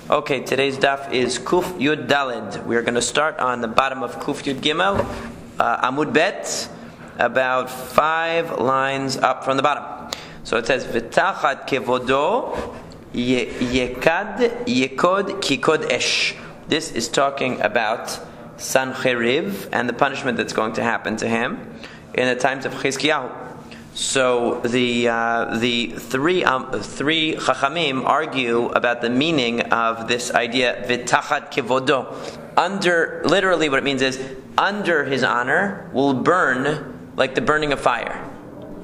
Okay, today's daf is Kuf Yud Daled. We are going to start on the bottom of Kuf Yud Gimel, Amud Bet, about 5 lines up from the bottom. So it says, V'tachat kevodo yekad yekod kikod esh. This is talking about Sancheriv and the punishment that's going to happen to him in the times of Chizkiyahu. So the three Chachamim argue about the meaning of this idea v'tachat kevodo. Under, literally what it means is, under his honor will burn like the burning of fire.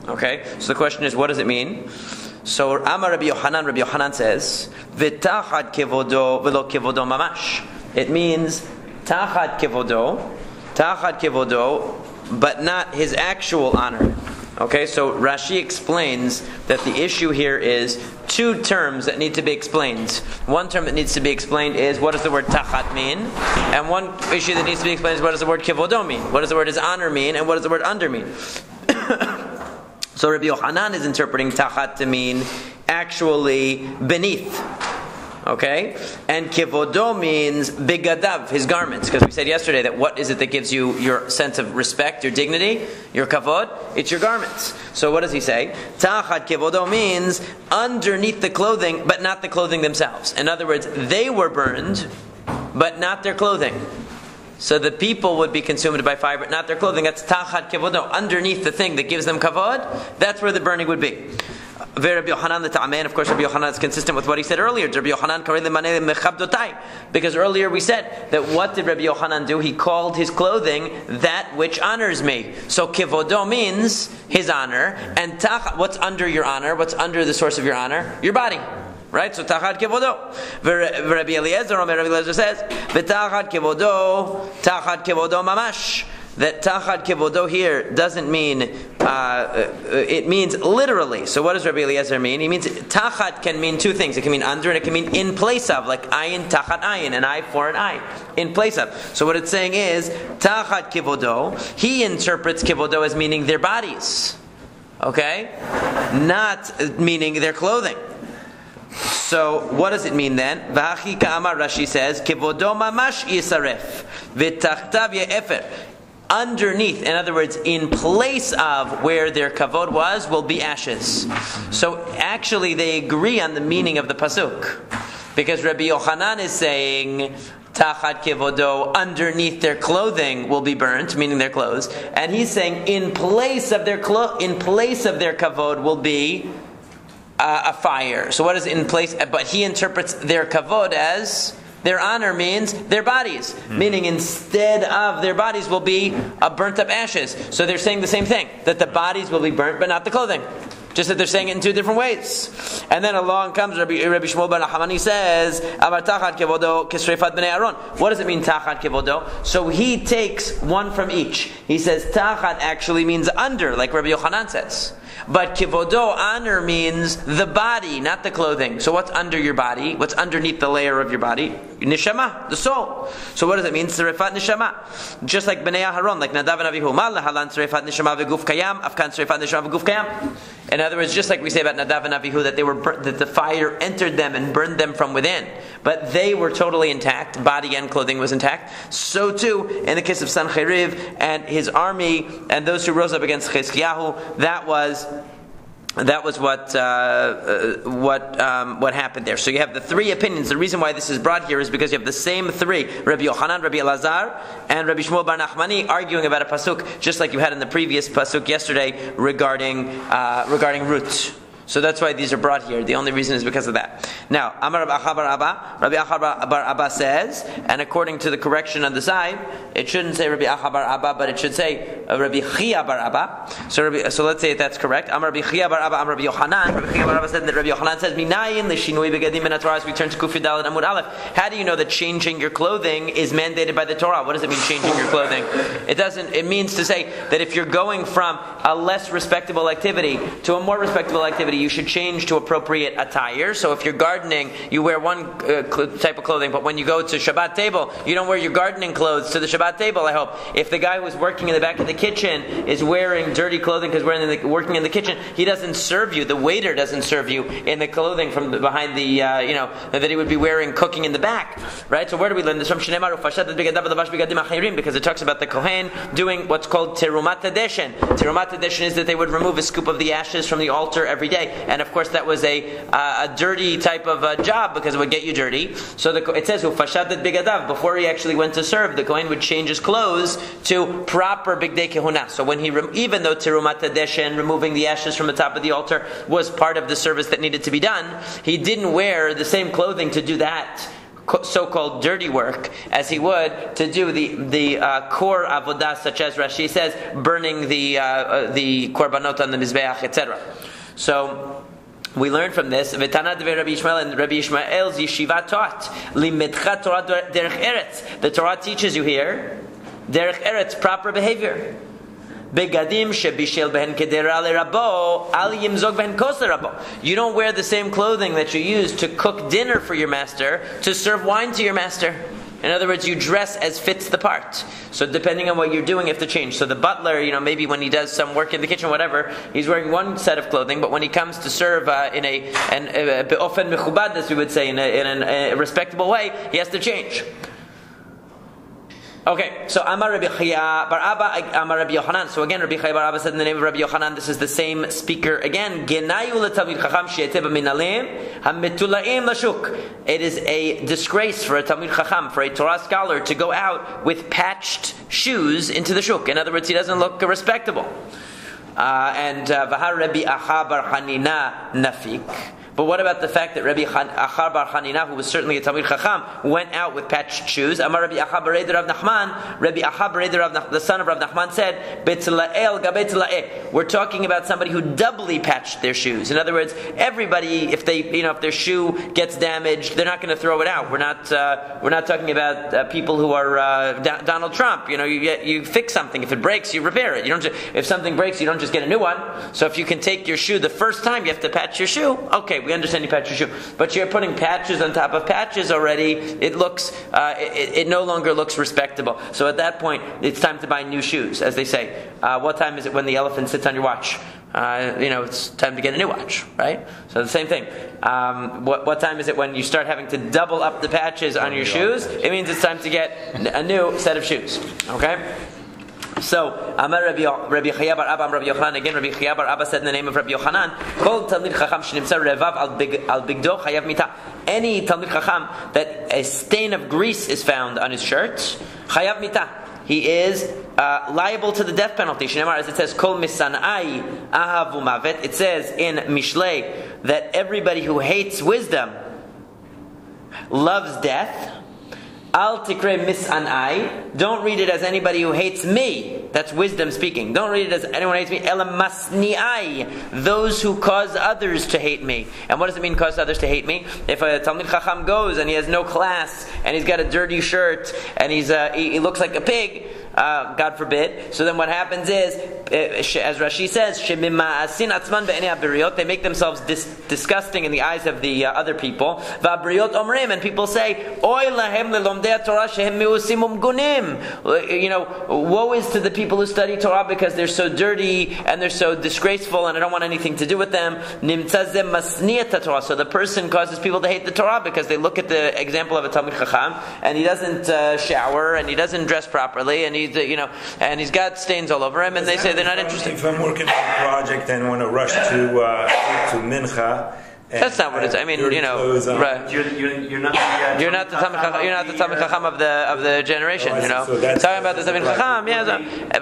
Okay? So the question is, what does it mean? So Amar Rabbi Yochanan says, v'tachat kevodo v'lo kevodo mamash. It means tachat kevodo, but not his actual honor. Okay, so Rashi explains that the issue here is 2 terms that need to be explained. One term that needs to be explained is, what does the word tachat mean? And one issue that needs to be explained is, what does the word kevodo mean? What does the word his honor mean? And what does the word under mean? So Rabbi Yochanan is interpreting tachat to mean actually beneath. Okay? And kivodo means bigadav, his garments. Because we said yesterday that what is it that gives you your sense of respect, your dignity, your kavod? It's your garments. So what does he say? Tachat kivodo means underneath the clothing, but not the clothing themselves. In other words, they were burned, but not their clothing. So the people would be consumed by fire, but not their clothing. That's tachat kivodo. Underneath the thing that gives them kavod, that's where the burning would be. Rabbi Yochanan the Ta'amen, of course, Rabbi Yochanan is consistent with what he said earlier. Rabbi Yochanan because earlier we said that what did Rabbi Yochanan do? He called his clothing that which honors me. So kivodo means his honor, and what's under your honor? What's under the source of your honor? Your body. Right? So tachat kevodo. Rabbi Eliezer says, v'tachat kevodo mamash. That tachat kevodo here doesn't mean, it means literally. So what does Rabbi Eliezer mean? He means, tachat can mean 2 things. It can mean under and it can mean in place of, like ayin tachat ayin, an eye for an eye, in place of. So what it's saying is, tachat kevodo, he interprets kevodo as meaning their bodies. Okay? Not meaning their clothing. So what does it mean then? V'hachi ka'amar, Rashi says, kevodo mamash yisaref, v'tachtav ye'efer. Underneath, in other words, in place of where their kavod was, will be ashes. So actually they agree on the meaning of the pasuk. Because Rabbi Yochanan is saying, tachat kevodo, underneath their clothing will be burnt, meaning their clothes. And he's saying, in place of their kavod will be a fire. So what is in place? But he interprets their kavod as, their honor means their bodies. Meaning instead of their bodies will be burnt up ashes. So they're saying the same thing. That the bodies will be burnt but not the clothing. Just that they're saying it in 2 different ways. And then along comes Rabbi Shmuel bar Nachman, says, Amar tachat kevodo kisreifat bnei Aaron. What does it mean, tachat kevodo? So he takes one from each. He says tachat actually means under, like Rabbi Yochanan says. But kivodo, honor, means the body, not the clothing. So what's under your body? What's underneath the layer of your body? Neshama, the soul. So what does it mean? Tzerefat neshama. Just like Bnei Aharon, like Nadav and Avihu. Mal lahalan tzerefat neshama v'guf kayam, afkan tzerefat neshama v'guf kayam. In other words, just like we say about Nadav and Avihu, that they were that the fire entered them and burned them from within, but they were totally intact. Body and clothing was intact. So too, in the case of Sancheriv and his army and those who rose up against Chizkiyahu, that was what happened there. So you have the 3 opinions. The reason why this is brought here is because you have the same 3, Rabbi Yochanan, Rabbi Elazar, and Rabbi Shmuel bar Nachmani, arguing about a pasuk, just like you had in the previous pasuk yesterday regarding Ruth. So that's why these are brought here. The only reason is because of that. Now, Amar Rabbi Acha bar Abba, Rabbi Acha bar Abba says, and according to the correction on the side, it shouldn't say Rabbi Acha bar Abba, but it should say Rabbi Chia bar Abba. So let's say that's correct. Amar Rabbi Chia bar Abba, Amar Rabbi Yochanan. Rabbi Chia bar Abba said that Rabbi Yochanan says, Minayin l'shinui begadim min haTorah. As we turn to Kuf Yud Daled Amud Aleph, how do you know that changing your clothing is mandated by the Torah? What does it mean, changing your clothing? It means to say that if you're going from a less respectable activity to a more respectable activity, activity, you should change to appropriate attire. So if you're gardening, you wear one type of clothing, but when you go to Shabbat table, you don't wear your gardening clothes to the Shabbat table, I hope. If the guy who's working in the back of the kitchen is wearing dirty clothing because working in the kitchen, he doesn't serve you. The waiter doesn't serve you in the clothing from behind the, that he would be wearing cooking in the back. Right? So where do we learn this from? Because it talks about the Kohen doing what's called Terumat Hadeshen. Terumat Hadeshen is that they would remove a scoop of the ashes from the altar every day. And of course that was a dirty type of job because it would get you dirty. So it says, before he actually went to serve, the Kohen would change his clothes to proper Bigdei Kehuna. So when even though Terumat Hadeshen, removing the ashes from the top of the altar, was part of the service that needed to be done, he didn't wear the same clothing to do that so-called dirty work as he would to do the core avodah, such as Rashi says, burning the korbanot on the mizbeach, etc. So we learn from this. V'tana devei Rabbi Yishmael, and Rabbi Yishmael's yeshiva taught limidcha Torah derech eretz. The Torah teaches you here derech eretz, proper behavior. Begadim shebishel behen kedera lerabo al yimzog behen kos lerabo. You don't wear the same clothing that you use to cook dinner for your master to serve wine to your master. In other words, you dress as fits the part. So depending on what you're doing, you have to change. So the butler, maybe when he does some work in the kitchen, whatever, he's wearing one set of clothing, but when he comes to serve in a be'ofen mechubad, as we would say, in a respectable way, he has to change. Okay, so Amar Rabbi Chaya Bar Abba, Amar Rabbi Yochanan. So again, Rabbi Chaya Bar Abba said in the name of Rabbi Yochanan, this is the same speaker again. Genayu leTalmid Chacham she'eteh b'minalim hametulaim lashuk. It is a disgrace for a Talmid Chacham, for a Torah scholar, to go out with patched shoes into the shuk. In other words, he doesn't look respectable. And Vahar Rabbi Acha Bar Hanina nafik. But what about the fact that Rabbi Achar Bar Chanina, who was certainly a Talmid Chacham, went out with patched shoes? Amar Rabbi Acha Bereider Rav Nachman, Rabbi Acha Bereider, the son of Rav Nachman, said, Betzla'el gabe tzla'eh. We're talking about somebody who doubly patched their shoes. In other words, everybody, if their shoe gets damaged, they're not going to throw it out. We're not talking about people who are Donald Trump. You fix something. If it breaks, you repair it. If something breaks, you don't just get a new one. So if you can take your shoe the first time, you have to patch your shoe. Okay. We understand you patch your shoe, but you're putting patches on top of patches already. It looks, it no longer looks respectable. So at that point, it's time to buy new shoes, as they say. What time is it when the elephant sits on your watch? It's time to get a new watch, right? So the same thing. What time is it when you start having to double up the patches on your shoes? It means it's time to get a new set of shoes. Okay. So, Amar Rabbi Chaya Bar Abba, Rabbi Yochanan, again, Rabbi Chaya Bar Abba said in the name of Rabbi Yochanan, Kol Talmid Chacham shenimtza revav al bigdo chayav mita. Any Talmid Chacham that a stain of grease is found on his shirt, chayav mita. He is liable to the death penalty. Shneimar, as it says, Kol misanai ahavu mavet. It says in Mishlei that everybody who hates wisdom loves death. Al tikre misanai. Don't read it as anybody who hates me. That's wisdom speaking. Don't read it as anyone who hates me. Ela masniai. Those who cause others to hate me. And what does it mean, cause others to hate me? If a Talmid Chacham goes and he has no class and he's got a dirty shirt and he looks like a pig, God forbid. So then what happens is, as Rashi says, they make themselves disgusting in the eyes of the other people. And people say, woe is to the people who study Torah because they're so dirty and they're so disgraceful and I don't want anything to do with them. So the person causes people to hate the Torah because they look at the example of a Talmid Chacham and he doesn't shower and he doesn't dress properly and and he's got stains all over him, and they say they're not interested. If I'm working on a project and want to rush to mincha, that's not what it's. I mean, right? You're not the Talmid Chacham of the generation. So talking about the Talmid Chacham,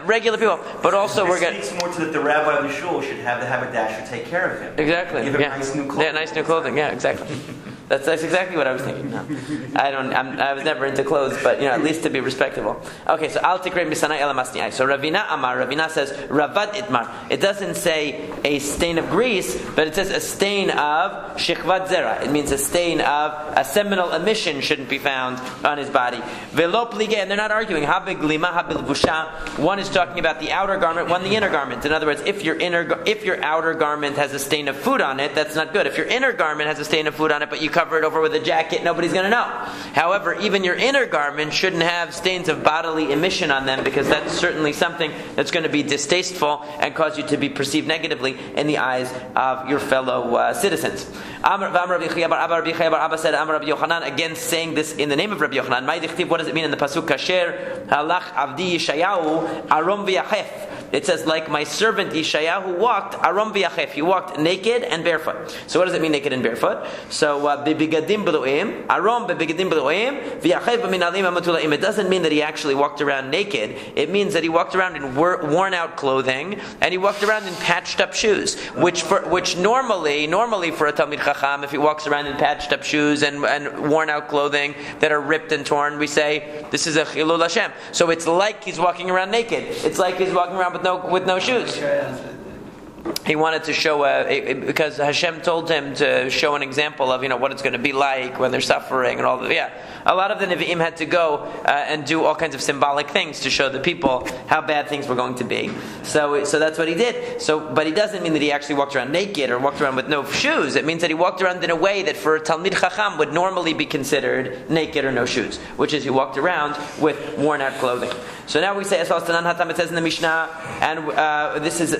regular people, but also we're getting. It speaks more to that the rabbi of the shul should have the haberdasher take care of him. Exactly. Give him nice new clothing. Yeah, nice new clothing. Yeah, exactly. That's exactly what I was thinking. No. I was never into clothes, but at least to be respectable. Okay, so Al Tikre Misanai Ela Masniai. So Ravina Amar, Ravina says Ravad Itmar. It doesn't say a stain of grease, but it says a stain of Shichvat Zera. It means a stain of a seminal emission shouldn't be found on his body. Velo Plige, and they're not arguing. Habig Lima, Habil Vusha. One is talking about the outer garment, one the inner garment. In other words, if your outer garment has a stain of food on it, that's not good. If your inner garment has a stain of food on it, but you cover it over with a jacket, nobody's going to know. However, even your inner garment shouldn't have stains of bodily emission on them, because that's certainly something that's going to be distasteful and cause you to be perceived negatively in the eyes of your fellow citizens. Abba said, Amar Rabbi Yochanan, again saying this in the name of Rabbi Yochanan. What does it mean in the pasuk? Kasher halach avdi Yeshayahu arom v'yachef. It says, like my servant Yeshayahu walked arom v'yachef. He walked naked and barefoot. So what does it mean, naked and barefoot? So bebigadim b'lu'im, arom bebigadim b'lu'im, v'yachef b'minalim amatulaim. It doesn't mean that he actually walked around naked. It means that he walked around in worn out clothing, and he walked around in patched up shoes, which normally for a Talmid Chacham, if he walks around in patched up shoes and worn out clothing that are ripped and torn, we say this is a Chilul Hashem. So it's like he's walking around naked. It's like he's walking around with no shoes. He wanted to show because Hashem told him to show an example of what it's going to be like when they're suffering and all that. Yeah, a lot of the Nevi'im had to go and do all kinds of symbolic things to show the people how bad things were going to be. So that's what he did. But he doesn't mean that he actually walked around naked or walked around with no shoes. It means that he walked around in a way that for a Talmid Chacham would normally be considered naked or no shoes, which is he walked around with worn out clothing. So now we say Asal Tanan Hatam. It says in the Mishnah, and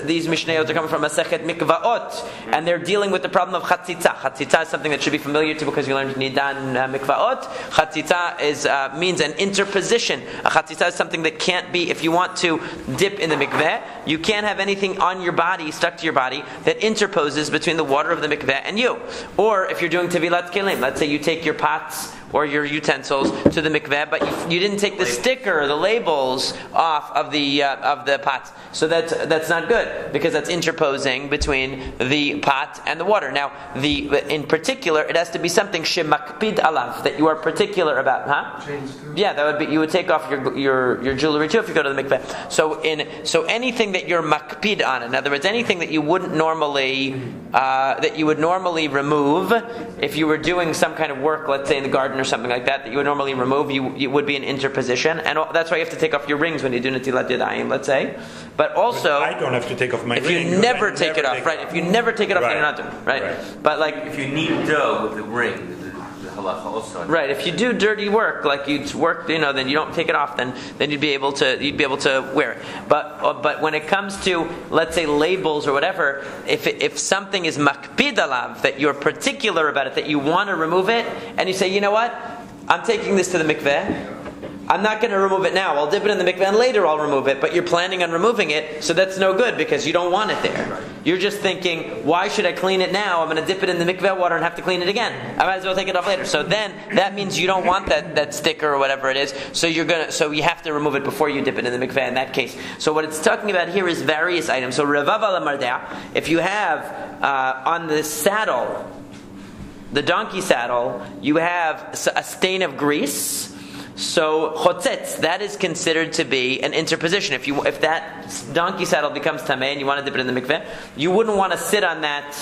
these Mishnayot are coming from Masekhet Mikvaot, and they're dealing with the problem of Chatzitza. Chatzitza is something that should be familiar to because you learned Nidan Mikvaot. Chatzitza means an interposition. A Chatzitza is something that can't be, if you want to dip in the mikveh, you can't have anything on your body, stuck to your body, that interposes between the water of the mikveh and you. Or if you're doing Tevilat Kelim, let's say you take your pots or your utensils to the mikveh, but you didn't take the sticker, the labels off of the pots. So that's not good, because that's interposing between the pot and the water. Now, in particular, it has to be something shemakpid alav, that you are particular about, huh? Yeah, that would be, you would take off your jewelry too if you go to the mikveh. So anything that you're makpid on, in other words, anything that you wouldn't normally remove if you were doing some kind of work, let's say in the garden or something like that you would normally remove, it would be an interposition, and that's why you have to take off your rings when you do Netilat Yadayim, let's say. But also, I don't have to take off my ring. If you never take it off, right? If you never take it off, then you're not doing it, right? But like, if you knead dough with the ring, the halacha also. Right. If you do dirty work, like you work, then you don't take it off, then you'd be able to wear it. But when it comes to, let's say, labels or whatever, if something is makpid alav, that you're particular about it, that you want to remove it, and you say, you know what, I'm taking this to the mikveh, I'm not going to remove it now. I'll dip it in the mikveh and later I'll remove it. But you're planning on removing it, so that's no good because you don't want it there. Right. You're just thinking, why should I clean it now? I'm going to dip it in the mikveh water and have to clean it again. I might as well take it off later. So then that means you don't want that sticker or whatever it is. So you have to remove it before you dip it in the mikveh in that case. So what it's talking about here is various items. So revav ala mardea, if you have on the saddle, the donkey saddle, you have a stain of grease. So chotzetz, that is considered to be an interposition. If that donkey saddle becomes tameh and you want to dip it in the mikveh, you wouldn't want to sit on that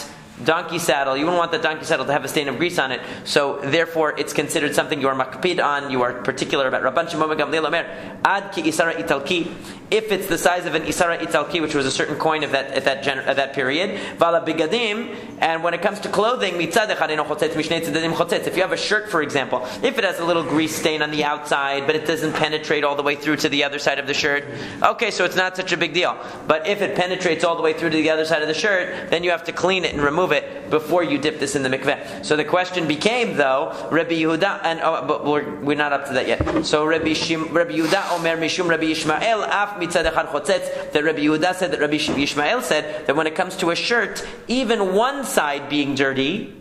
donkey saddle. You wouldn't want the donkey saddle to have a stain of grease on it. So therefore, it's considered something you are makpid on. You are particular about. Rabban Shimon ben Gamliel Omer, ad ki isara italki. If it's the size of an isara italki, which was a certain coin of that period, vala bigadim. And when it comes to clothing, mitzad echad eno chotzetz mishnei tzedadim chotzetz. If you have a shirt, for example, if it has a little grease stain on the outside, but it doesn't penetrate all the way through to the other side of the shirt, okay, so it's not such a big deal. But if it penetrates all the way through to the other side of the shirt, then you have to clean it and remove it before you dip this in the mikveh. So the question became, though, Rabbi Yehuda, but we're not up to that yet. So Rabbi Yehuda Omer Mishum Rabbi Yishmael Af Mitzad Echad Chotzetz. That Rabbi Yehuda said that Rabbi Yishmael said that when it comes to a shirt, even one side being dirty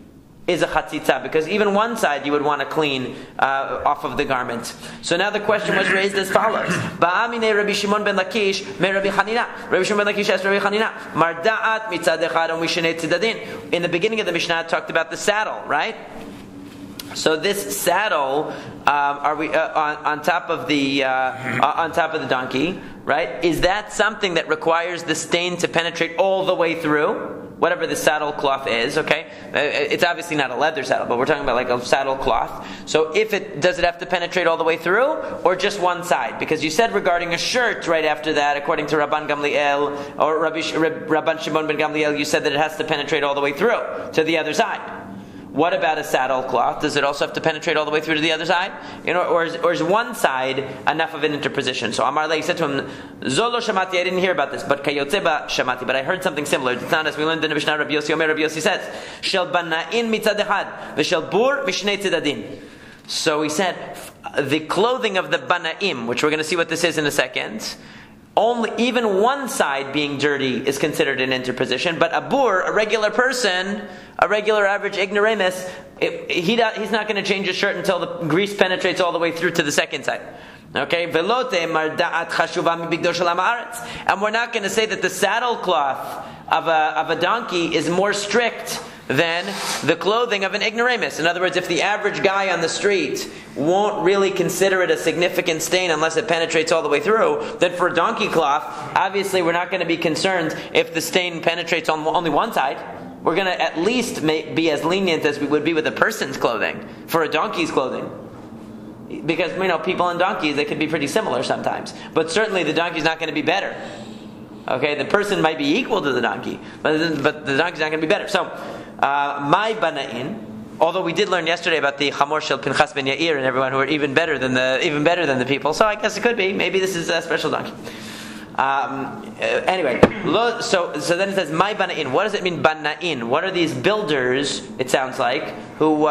is a chatzitza, because even one side you would want to clean off of the garment. So now the question was raised as follows: Ba'amine Rabbi Shimon ben Lakish me Rabbi Chanina. Rabbi Shimon ben Lakish asked Rabbi Chanina, Marda'at mitzad echad u'mishnei tzedadin. In the beginning of the Mishnah, it talked about the saddle, right? So this saddle, are we on top of the donkey, right? Is that something that requires the stain to penetrate all the way through? Whatever the saddle cloth is, okay? It's obviously not a leather saddle, but we're talking about like a saddle cloth. So does it have to penetrate all the way through, or just one side? Because you said regarding a shirt right after that, according to Rabban Gamliel, or Rabban Shimon ben Gamliel, you said that it has to penetrate all the way through, to the other side. What about a saddle cloth? Does it also have to penetrate all the way through to the other side? Or is one side enough of an interposition? So Amar Lei said to him, Zolo Shamati, I didn't hear about this, but Kayotzeba Shamati, but I heard something similar. It's not as we learned in the Mishnah. Rabbi Yossi Omer, Rabbi Yossi says, Shel Bana'in mitzad echad, v'shel bur v'shnei tzedadin. So he said, the clothing of the Bana'im, which we're going to see what this is in a second, even one side being dirty is considered an interposition, but a bur, a regular person, a regular average ignoramus, he's not going to change his shirt until the grease penetrates all the way through to the second side. Okay, and we're not going to say that the saddle cloth of a donkey is more strict than the clothing of an ignoramus. In other words, if the average guy on the street won't really consider it a significant stain unless it penetrates all the way through, then for a donkey cloth, obviously we're not going to be concerned if the stain penetrates on only one side. We're going to at least be as lenient as we would be with a person's clothing for a donkey's clothing. Because, people and donkeys, they could be pretty similar sometimes. But certainly the donkey's not going to be better. Okay, the person might be equal to the donkey, but the donkey's not going to be better. So, my bana'in, although we did learn yesterday about the chamor shel Pinchas ben Yair and everyone who are even better than the people. So I guess it could be. Maybe this is a special donkey. Anyway, so then it says my bana'in. What does it mean bana'in? What are these builders? It sounds like who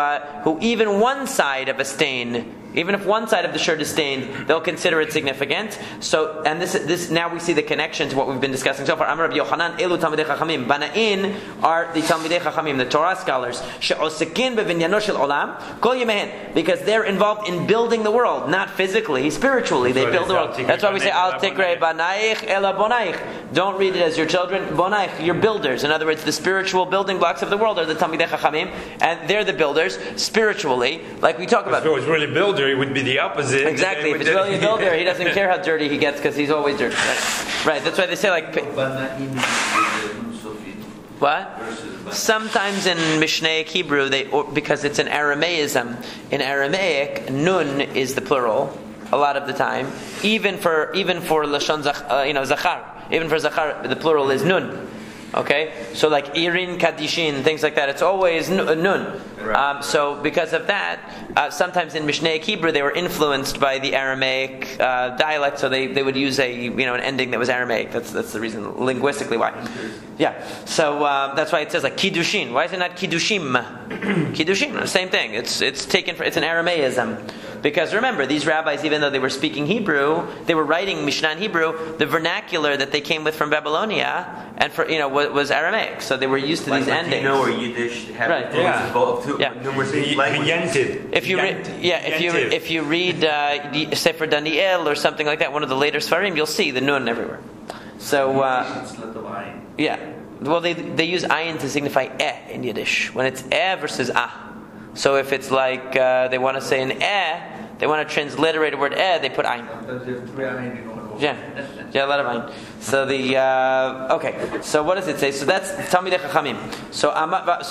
even one side of a stain. Even if one side of the shirt is stained, they'll consider it significant. So, and this now we see the connection to what we've been discussing so far. Amar Rabbi Yochanan, Elu Talmidei Chachamim. Bana'in are the Talmidei Chachamim, the Torah scholars, she'osekin bevinyano shel olam kol yemehen, because they're involved in building the world, not physically, spiritually. They build the world. That's why we say Al Tikrei Banaich Ela Bonaich. Don't read it as your children. Bonaich, you're builders. In other words, the spiritual building blocks of the world are the Talmidei Chachamim, and they're the builders spiritually, like we talk about. If it was really builder, it would be the opposite. Exactly. If it's really a builder, he doesn't care how dirty he gets because he's always dirty. Right. That's why they say like. What? Sometimes in Mishnaic Hebrew, because it's an Aramaism. In Aramaic, nun is the plural a lot of the time. Even for lashon zachar. Even for zachar, the plural is nun. Okay, so like irin kadishin, things like that, it's always nun. Right. So because of that, sometimes in Mishnaic Hebrew they were influenced by the Aramaic dialect, so they would use an ending that was Aramaic. That's the reason linguistically why. Yeah. So that's why it says like kiddushin. Why is it not kiddushim? Kiddushin, same thing. It's an Aramaism. Because remember, these rabbis, even though they were speaking Hebrew, they were writing Mishnah in Hebrew. The vernacular that they came with from Babylonia and was Aramaic, so they were used to these endings. Or Yiddish have numerous If you read Sefer Daniel or something like that, one of the later Sfarim, you'll see the nun everywhere. So well they use ayin to signify in Yiddish when it's versus ah. So if it's like they want to say an they want to transliterate a word they put ayin. Yeah, a lot of ayin. So so what does it say? So that's Talmidei Chachamim. So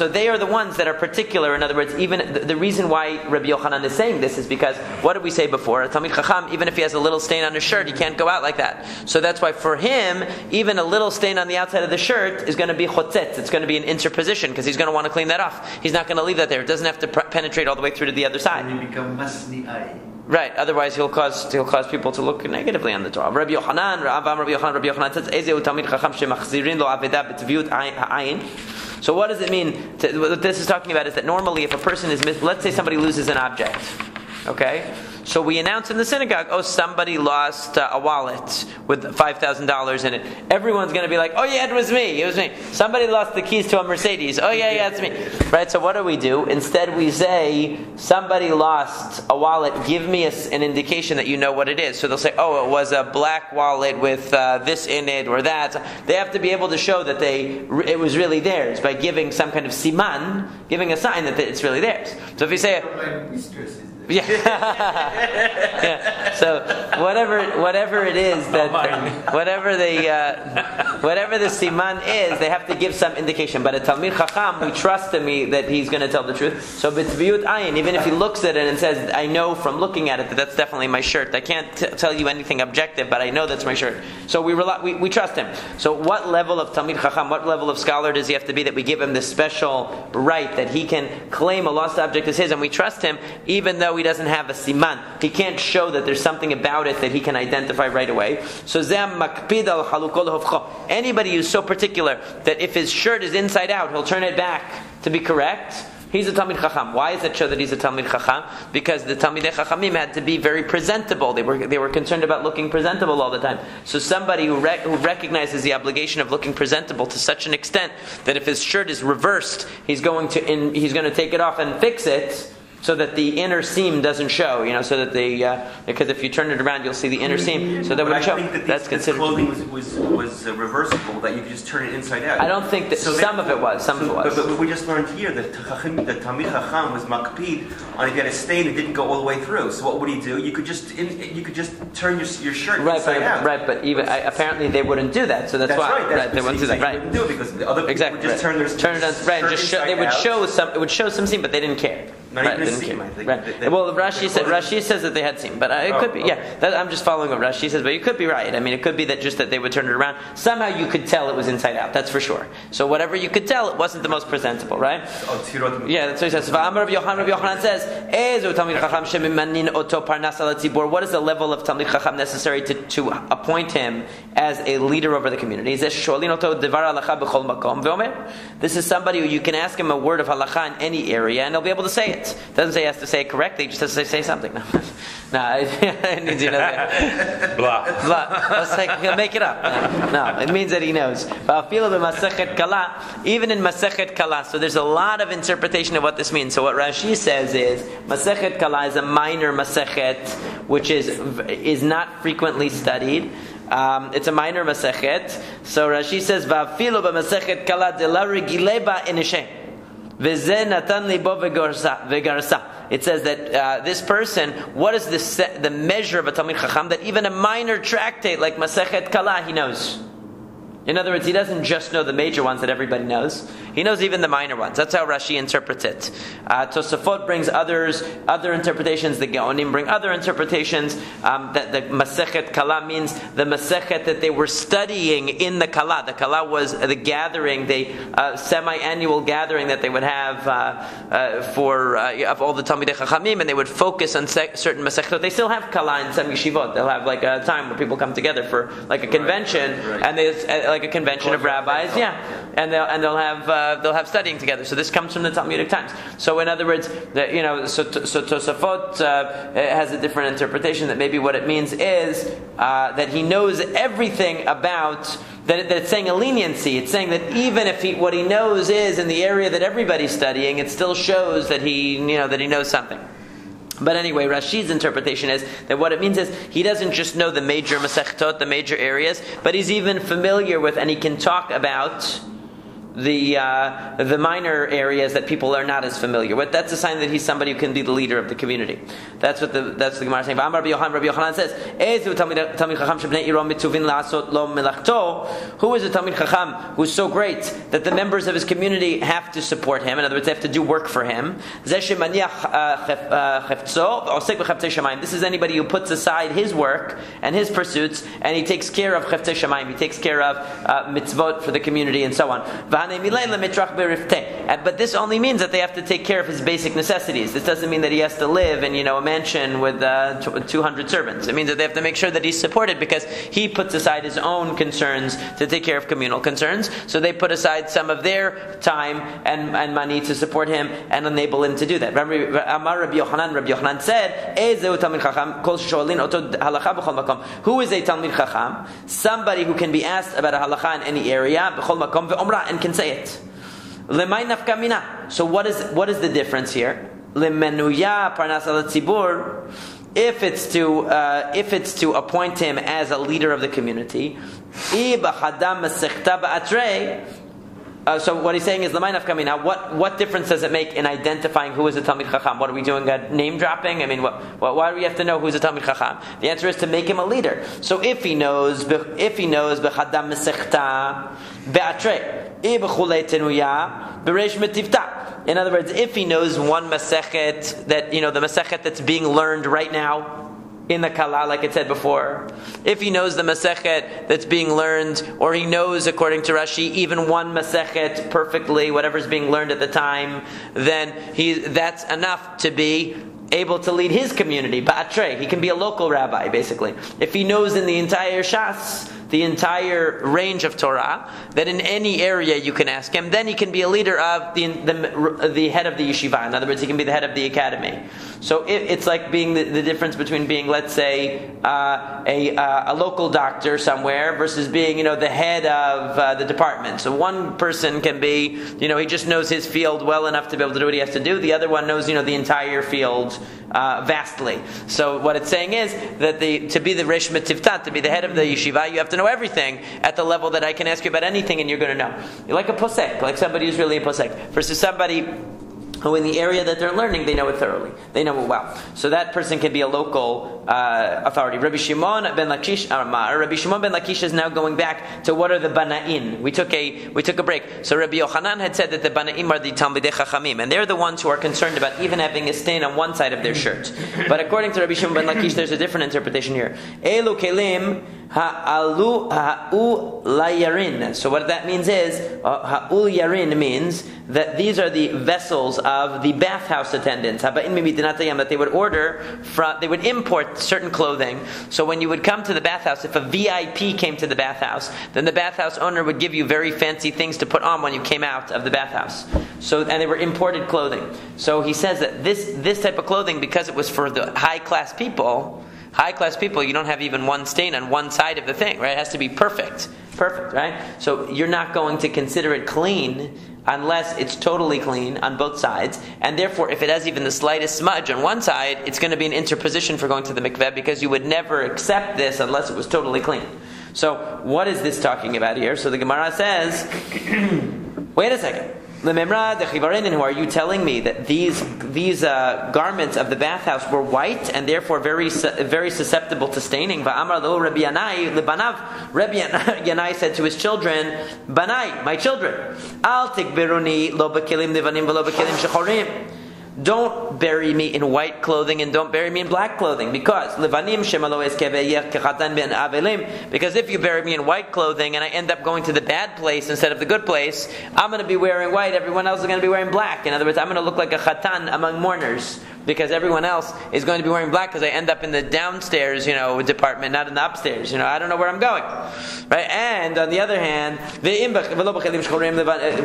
they are the ones that are particular. In other words, even the reason why Rabbi Yochanan is saying this is because what did we say before? A Talmid Chacham, even if he has a little stain on his shirt, he can't go out like that. So that's why for him, even a little stain on the outside of the shirt is going to be chotzetz. It's going to be an interposition because he's going to want to clean that off. He's not going to leave that there. It doesn't have to penetrate all the way through to the other side. You become masni'ai. Right, otherwise he'll cause people to look negatively on the Torah. Rabbi Yochanan says, "Ezeu Talmid Chacham shemachzirin lo aveda b'tviut ha'ayin." So what does it mean? What this is talking about is that normally if a person is let's say somebody loses an object, Okay? So we announce in the synagogue, oh, somebody lost a wallet with $5,000 in it. Everyone's going to be like, oh yeah, it was me. Somebody lost the keys to a Mercedes. Oh yeah, it's me. Right? So what do? Instead we say, somebody lost a wallet. Give me an indication that you know what it is. So they'll say, oh, it was a black wallet with this in it or that. They have to be able to show that it was really theirs by giving some kind of siman, giving a sign that it's really theirs. So if you say, yeah. Yeah. So whatever it is that whatever the siman is, they have to give some indication. But a Talmid Chacham, we trust him that he's going to tell the truth. So b'tzviut ayin, even if he looks at it and says, I know from looking at it that that's definitely my shirt. I can't tell you anything objective, but I know that's my shirt. So we trust him. So what level of Talmid Chacham, what level of scholar does he have to be that we give him this special right that he can claim a lost object as his, and we trust him even though he doesn't have a siman. He can't show that there's something about it that he can identify right away. So zem makpid al halukol hofcho. Anybody who's so particular that if his shirt is inside out, he'll turn it back to be correct. He's a Talmid Chacham. Why does that show that he's a Talmid Chacham? Because the Talmidei Chachamim had to be very presentable. They were concerned about looking presentable all the time. So somebody who recognizes the obligation of looking presentable to such an extent that if his shirt is reversed, he's going to take it off and fix it, so that the inner seam doesn't show, so that because if you turn it around, you'll see the inner seam, so that would show. That's considered. Clothing was reversible, that you could just turn it inside out. I don't think that some of it was. But we just learned here that Talmid Chacham was makpid on if you had a stain, it didn't go all the way through. So what would he do? You could just turn your shirt inside out. Right, but even apparently they wouldn't do that. So that's why. Right, they wouldn't do that. Right. They wouldn't do it because the other people would just turn it on. Right, and just they would show some. It would show some seam, but they didn't care. Not even a seam, I think. Right. Well, Rashi says that they had seam, but it could be. Yeah, I'm just following what Rashi says, but you could be right. I mean, it could be that just that they would turn it around. Somehow you could tell it was inside out. That's for sure. So whatever you could tell, it wasn't the most presentable, right? Yeah, that's what he says. Rabbi Yochanan says, what is the level of Talmid Chacham necessary to appoint him as a leader over the community? This is somebody who you can ask him a word of halacha in any area, and he'll be able to say it. It doesn't say he has to say it correctly, he just has to say something. No, I need you to know that. Blah. Let's he'll make it up. No, it means that he knows. Even in Masekhet Kala, so there's a lot of interpretation of what this means. So what Rashi says is, Masekhet Kala is a minor Masechet, which is not frequently studied. It's a minor Masechet. So Rashi says, Va'afilu b'Masechet Kala de la regileba inishem. It says that this person, what is the measure of a Talmid Chacham? That even a minor tractate like Masechet Kala, he knows. In other words, he doesn't just know the major ones that everybody knows. He knows even the minor ones. That's how Rashi interprets it. Tosafot brings other interpretations. The Gaonim bring other interpretations. That the Masechet Kala means the Masechet that they were studying in the Kala. The Kala was the gathering, the semi-annual gathering that they would have of all the Talmidei Chachamim, and they would focus on certain Masechet. They still have Kala in some yeshivot. They'll have like a time where people come together for like a convention, and they like a convention of rabbis, and they'll have studying together. So this comes from the Talmudic times. So in other words, so Tosafot has a different interpretation that maybe what it means is that he knows everything about. That it's saying a leniency. It's saying that even if what he knows is in the area that everybody's studying, it still shows that he knows something. But anyway, Rashi's interpretation is that what it means is he doesn't just know the major masechtot, the major areas, but he's even familiar with, and he can talk about the minor areas that people are not as familiar with. That's a sign that he's somebody who can be the leader of the community. That's the Gemara is saying. Rabbi Yochanan says, who is a Talmid Chacham who's so great that the members of his community have to support him? In other words, they have to do work for him. This is anybody who puts aside his work and his pursuits, and he takes care of Cheftei Shamayim. He takes care of mitzvot for the community and so on. But this only means that they have to take care of his basic necessities. This doesn't mean that he has to live in a mansion with 200 servants. It means that they have to make sure that he's supported because he puts aside his own concerns to take care of communal concerns. So they put aside some of their time and money to support him and enable him to do that. Amar Rabbi Yochanan said, who is a Talmid Chacham? Somebody who can be asked about a halacha in any area, and can say it. So what is the difference here? If it's to appoint him as a leader of the community, so what he's saying is, what difference does it make in identifying who is a Talmid Chacham? What are we doing? Name dropping? I mean, why do we have to know who's a Talmid Chacham? The answer is to make him a leader. So if he knows b'chadam mesechta be'atrei ibchulei tenuya b'reish metivta. In other words, if he knows one Masekhet that the Masekhet that's being learned right now in the Kala, like it said before, if he knows the Masechet that's being learned, or he knows, according to Rashi, even one Masechet perfectly, whatever's being learned at the time, then that's enough to be able to lead his community. Ba'atrei, he can be a local rabbi, basically. If he knows in the entire Shas, the entire range of Torah, that in any area you can ask him, then he can be a leader of the head of the yeshiva. In other words, he can be the head of the academy. So it's like being the difference between being, let's say, a local doctor somewhere versus being, the head of the department. So one person can be, he just knows his field well enough to be able to do what he has to do. The other one knows, the entire field vastly. So what it's saying is that to be the Reish Metivtat, to be the head of the yeshiva, you have to know everything at the level that I can ask you about anything and you're going to know. You're like a posek, like somebody who's really a posek, versus somebody who in the area that they're learning, they know it thoroughly. They know it well. So that person can be a local authority. Rabbi Shimon ben Lakish is now going back to what are the Bana'in. We took a break. So Rabbi Yochanan had said that the Bana'im are the Talmidei Chachamim, and they're the ones who are concerned about even having a stain on one side of their shirt. But according to Rabbi Shimon ben Lakish, there's a different interpretation here. Elu kelim ha'u layarin. So what that means is, ha'u yarin means that these are the vessels of the bathhouse attendants, that they would import certain clothing. So when you would come to the bathhouse, if a VIP came to the bathhouse, then the bathhouse owner would give you very fancy things to put on when you came out of the bathhouse. And they were imported clothing. So he says that this type of clothing, because it was for the high class people, you don't have even one stain on one side of the thing, right? It has to be perfect, right? So you're not going to consider it clean unless it's totally clean on both sides, and therefore if it has even the slightest smudge on one side, it's going to be an interposition for going to the mikveh, because you would never accept this unless it was totally clean. So what is this talking about here? So the Gemara says, wait a second. Who are you telling me that these garments of the bathhouse were white and therefore very very susceptible to staining? Rabbi Yanai said to his children, Banai, my children, Al tikberuni lo b'kelim levanim v'lo b'kelim shechorim. Don't bury me in white clothing and don't bury me in black clothing, because if you bury me in white clothing and I end up going to the bad place instead of the good place, I'm going to be wearing white, everyone else is going to be wearing black. In other words, I'm going to look like a chatan among mourners, because everyone else is going to be wearing black, because I end up in the downstairs, department, not in the upstairs. I don't know where I'm going, right? And on the other hand,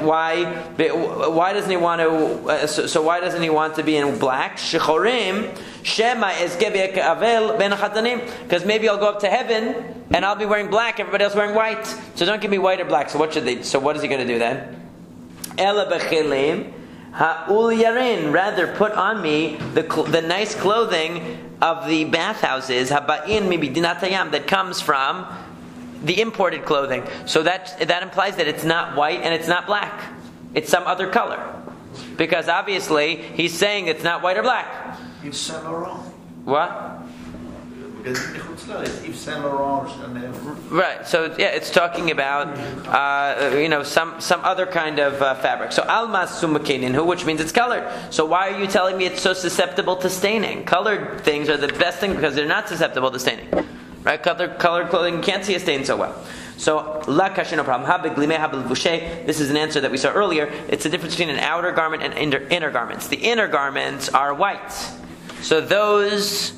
why doesn't he want to? So why doesn't he want to be in black? Shechorim shema eskev avel ben chatanim, because maybe I'll go up to heaven and I'll be wearing black, everybody else wearing white. So don't give me white or black. So what is he going to do then? Ela bechelim ha'ul yarin, rather put on me the nice clothing of the bathhouses, haba'in mibidinatayam, that comes from the imported clothing. So that implies that it's not white and it's not black. It's some other color. Because obviously he's saying it's not white or black. Yves Saint Laurent. What? Because Yves Saint Laurent. Right. So yeah, it's talking about some other kind of fabric. So almas sumakinin, which means it's colored. So why are you telling me it's so susceptible to staining? Colored things are the best thing because they're not susceptible to staining. Right? Colored clothing, you can't see a stain so well. So, la kasha, no problem. This is an answer that we saw earlier. It's the difference between an outer garment and inner garments. The inner garments are white. So those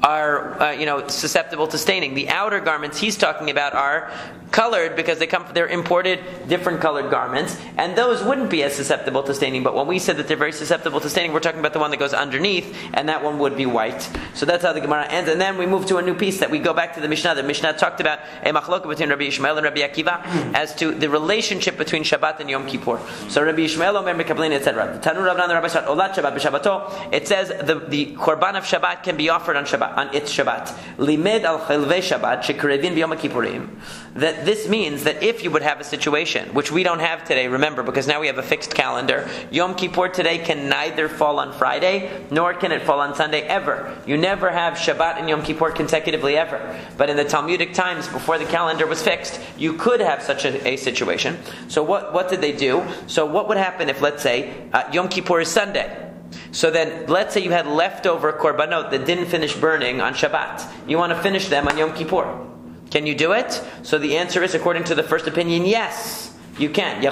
are susceptible to staining. The outer garments he's talking about are colored because they're imported different colored garments, and those wouldn't be as susceptible to staining. But when we said that they're very susceptible to staining, we're talking about the one that goes underneath, and that one would be white. So that's how the Gemara ends. And then we move to a new piece that we go back to the Mishnah. The Mishnah talked about a machloka between Rabbi Yishmael and Rabbi Akiva as to the relationship between Shabbat and Yom Kippur. So Rabbi Yishmael Omer Mekablin, etc. The Tanur Rabban Rabbi Shat Olat Shabbat b'Shabbato. It says the korban of Shabbat can be offered on Shabbat, on its Shabbat. Limed al chilvei Shabbat shekarevin b'Yom Kippurim. That this means that if you would have a situation, which we don't have today, remember, because now we have a fixed calendar, Yom Kippur today can neither fall on Friday, nor can it fall on Sunday, ever. You never have Shabbat and Yom Kippur consecutively, ever. But in the Talmudic times, before the calendar was fixed, you could have such a situation. So what did they do? So what would happen if, let's say, Yom Kippur is Sunday? So then, let's say you had leftover korbanot that didn't finish burning on Shabbat. You want to finish them on Yom Kippur. Can you do it? So the answer is, according to the first opinion, yes, you can.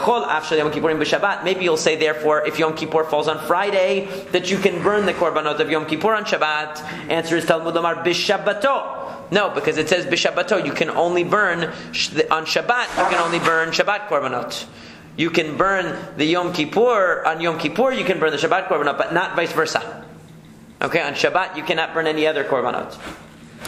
Maybe you'll say, therefore, if Yom Kippur falls on Friday, that you can burn the korbanot of Yom Kippur on Shabbat. Answer is Talmud Lomar b'Shabbato. No, because it says b'Shabbato. You can only burn on Shabbat. You can only burn Shabbat korbanot. You can burn the Yom Kippur on Yom Kippur. You can burn the Shabbat korbanot, but not vice versa. Okay, on Shabbat you cannot burn any other korbanot.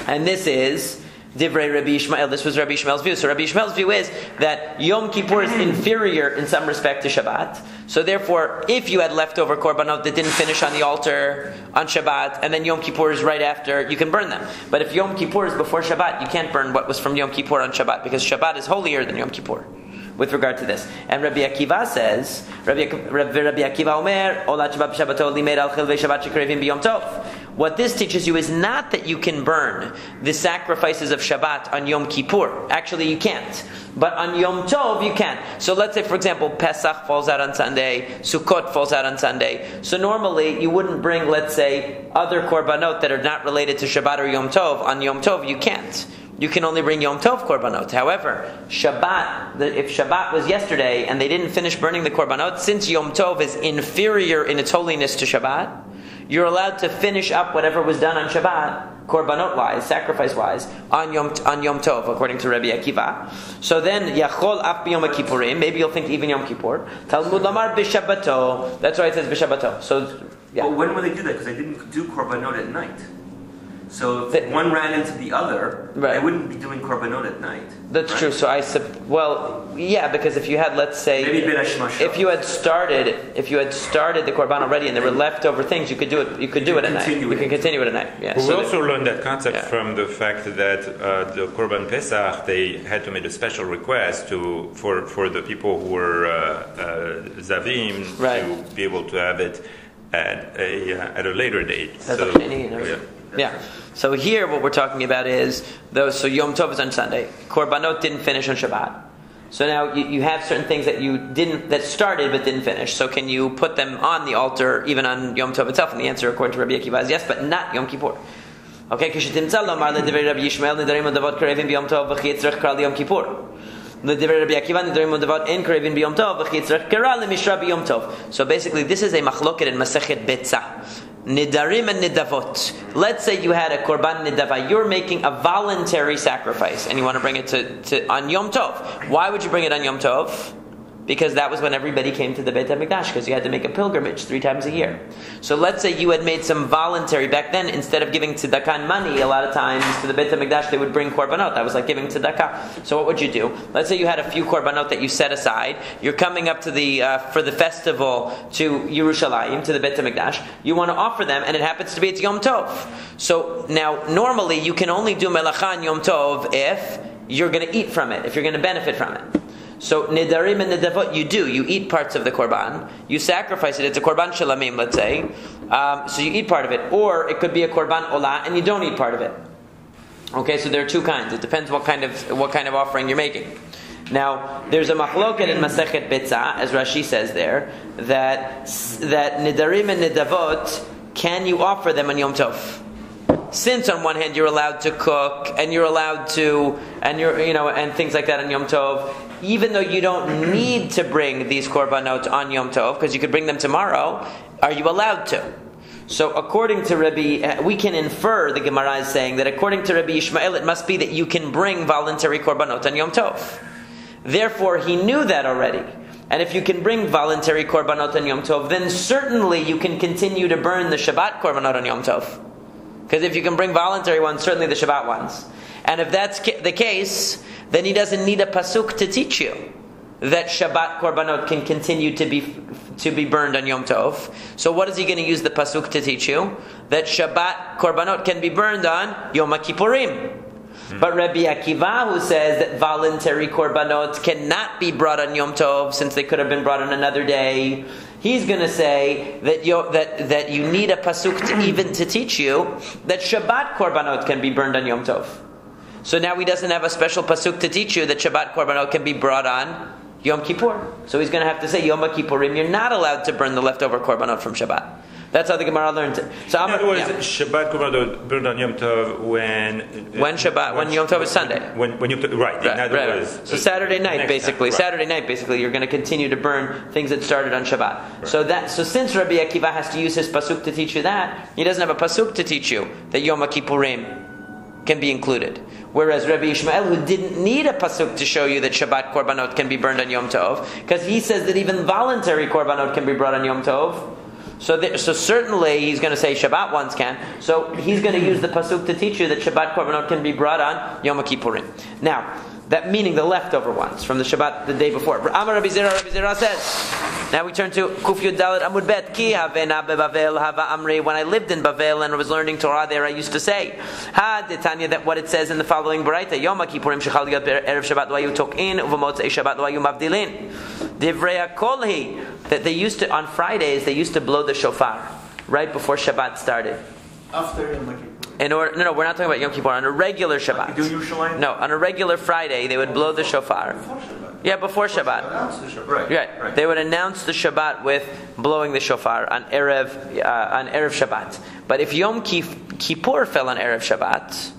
And this is Divrei Rabbi Yishmael. This was Rabbi Yishmael's view. So Rabbi Yishmael's view is that Yom Kippur is inferior in some respect to Shabbat. So therefore, if you had leftover korbanot that didn't finish on the altar on Shabbat, and then Yom Kippur is right after, you can burn them. But if Yom Kippur is before Shabbat, you can't burn what was from Yom Kippur on Shabbat, because Shabbat is holier than Yom Kippur with regard to this. And Rabbi Akiva says, Rabbi Akiva Omer, Olat Shabbat b'Shabbato limed al chilvei Shabbat shekarevin b'Yom Tov. What this teaches you is not that you can burn the sacrifices of Shabbat on Yom Kippur. Actually, you can't. But on Yom Tov, you can. So let's say, for example, Pesach falls out on Sunday, Sukkot falls out on Sunday. So normally, you wouldn't bring, let's say, other korbanot that are not related to Shabbat or Yom Tov. On Yom Tov, you can't. You can only bring Yom Tov korbanot. However, Shabbat, if Shabbat was yesterday and they didn't finish burning the korbanot, since Yom Tov is inferior in its holiness to Shabbat, you're allowed to finish up whatever was done on Shabbat, korbanot-wise, sacrifice-wise, on Yom Tov, according to Rabbi Akiva. So then, Yachol af b'Yom Kippurim, maybe you'll think even Yom Kippur. Talmud Lamar b'Shabbato. That's why it says b'Shabbato. So, yeah. But when will they do that? Because they didn't do korbanot at night. So if one ran into the other, right, they wouldn't be doing korbanot at night. That's right? True. So because if you had, let's say, if you had started the korban already and there were leftover things, you could do it. You could do it at night. You can continue it at night. Yeah. We also learned that concept from the fact that the korban Pesach, they had to make a special request for the people who were zavim, right, to be able to have it at a later date. Yeah. So here, what we're talking about is those. So Yom Tov is on Sunday. Korbanot didn't finish on Shabbat. So now you have certain things that started but didn't finish. So can you put them on the altar even on Yom Tov itself? And the answer, according to Rabbi Akiva, is yes, but not Yom Kippur. Okay. Kishitimtzal lomar le'divrei Rabbi Yishmael nidarim odavot karevin b'Yom Tov v'chi yitzrach kara l'Yom Kippur. Le'divrei Rabbi Akiva nidarim odavot en karevin b'Yom Tov v'chi yitzrach kara l'mishra b'Yom Tov. So basically, this is a machloket in Masekhet Betzah. Nidarim and nidavot. Let's say you had a korban nidava. You're making a voluntary sacrifice, and you want to bring it to on Yom Tov. Why would you bring it on Yom Tov? Because that was when everybody came to the Beit HaMikdash, because you had to make a pilgrimage 3 times a year. So let's say you had made some voluntary, back then, instead of giving tzedakah and money, a lot of times to the Beit HaMikdash, they would bring korbanot. That was like giving tzedakah. So what would you do? Let's say you had a few korbanot that you set aside. You're coming up to for the festival to Yerushalayim, to the Beit HaMikdash. You want to offer them, and it happens to be it's Yom Tov. So now, normally, you can only do melacha on Yom Tov if you're going to eat from it, if you're going to benefit from it. So nidarim and nidavot, you eat parts of the korban, you sacrifice it. It's a korban shalamim, let's say. So you eat part of it, or it could be a korban olah, and you don't eat part of it. Okay, so there are 2 kinds. It depends what kind of offering you're making. Now, there's a machloket in Masechet Betzah, as Rashi says there, that nidarim and nidavot, can you offer them on Yom Tov? since on one hand you're allowed to cook and you're allowed to, and things like that on Yom Tov, even though you don't need to bring these korbanot on Yom Tov, because you could bring them tomorrow, are you allowed to? So according to Rabbi, we can infer, the Gemara is saying, that according to Rabbi Ishmael, it must be that you can bring voluntary korbanot on Yom Tov. Therefore, he knew that already. And if you can bring voluntary korbanot on Yom Tov, then certainly you can continue to burn the Shabbat korbanot on Yom Tov. Because if you can bring voluntary ones, certainly the Shabbat ones. And if that's the case, then he doesn't need a pasuk to teach you that Shabbat korbanot can continue to be burned on Yom Tov. So what is he going to use the pasuk to teach you? That Shabbat korbanot can be burned on Yom Kippurim. But Rabbi Akiva, who says that voluntary korbanot cannot be brought on Yom Tov since they could have been brought on another day, he's going to say that you need a pasuk even to teach you that Shabbat korbanot can be burned on Yom Tov. So now he doesn't have a special pasuk to teach you that Shabbat korbanot can be brought on Yom Kippur. So he's going to have to say Yom Kippurim, you're not allowed to burn the leftover korbanot from Shabbat. That's how the Gemara learns it. So in other words, Shabbat korbanot burned on Yom Tov when Yom Tov is Sunday. When Yom Tov, right. In other words, so Saturday night, basically. Right. Saturday night, basically, you're going to continue to burn things that started on Shabbat. Right. So since Rabbi Akiva has to use his pasuk to teach you that, he doesn't have a pasuk to teach you that Yom Kippurim can be included. Whereas Rabbi Ishmael, who didn't need a pasuk to show you that Shabbat korbanot can be burned on Yom Tov, because he says that even voluntary korbanot can be brought on Yom Tov. So certainly he's going to say Shabbat ones can. So he's going to use the pasuk to teach you that Shabbat korbanot can be brought on Yom Kippurim. Now, that meaning the leftover ones from the Shabbat the day before. Amar Rabbi Zera says. Now we turn to Kuf Yud Dalet Amud Bet. Ki havena beBavel hava amri. When I lived in Bavel and I was learning Torah there, I used to say, Ha detanya, that what it says in the following Baraita, Yom Kippurim shechal yod erev Shabbat lo hayu tokin uvemotzei Shabbat lo hayu mavdilin. Divrei hakolhi, that they used to, on Fridays, they used to blow the shofar right before Shabbat started. After Yom Kippur. No, we're not talking about Yom Kippur. On a regular Shabbat. No, on a regular Friday, they would blow the shofar. Before Shabbat. Yeah, before Shabbat. Announce the Shabbat. Right. They would announce the Shabbat with blowing the shofar on Erev Shabbat. But if Yom Kippur fell on Erev Shabbat,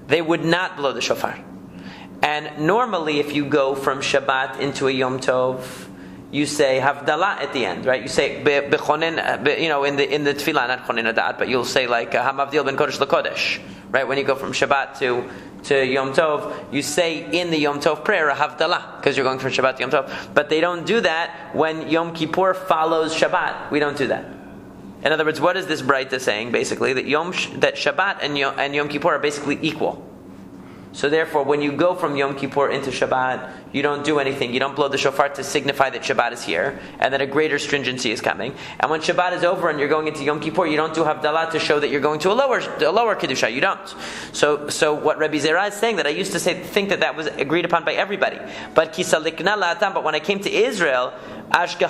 they would not blow the shofar. And normally, if you go from Shabbat into a Yom Tov, you say Havdalah at the end, right? You say bechonen, in the tefillah, not chonen adat, but you'll say like Hamavdil ben Kodesh leKodesh, right? When you go from Shabbat to Yom Tov, you say in the Yom Tov prayer Havdalah, because you're going from Shabbat to Yom Tov. But they don't do that when Yom Kippur follows Shabbat. We don't do that. In other words, what is this Braita saying? Basically, that Shabbat and Yom Kippur are basically equal. So therefore, when you go from Yom Kippur into Shabbat, you don't do anything. You don't blow the shofar to signify that Shabbat is here and that a greater stringency is coming. And when Shabbat is over and you're going into Yom Kippur, you don't do Havdalah to show that you're going to a lower Kedusha. You don't. So what Rabbi Zera is saying, that I used to think that was agreed upon by everybody. But when I came to Israel, I found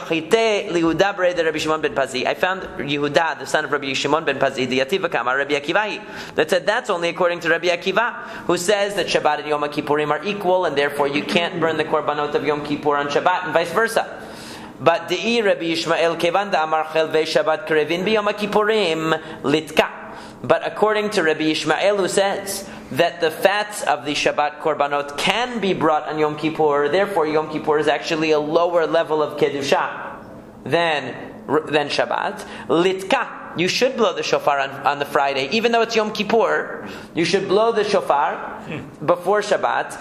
Yehuda, the son of Rabbi Shimon ben Pazi, the Yativa Kama, Rabbi Akiva, that said that's only according to Rabbi Akiva, who says that Shabbat and Yom Kippurim are equal, and therefore you can't burn the korbanot of Yom Kippur on Shabbat, and vice versa. But De'i Rabbi Ishmael Kevan da Amar Chelvei Shabbat Krevin bi Yom Kippurim Litka. But according to Rabbi Ishmael, who says that the fats of the Shabbat korbanot can be brought on Yom Kippur, therefore Yom Kippur is actually a lower level of Kedusha than Shabbat. Litka, you should blow the shofar on the Friday, even though it's Yom Kippur. You should blow the shofar before Shabbat.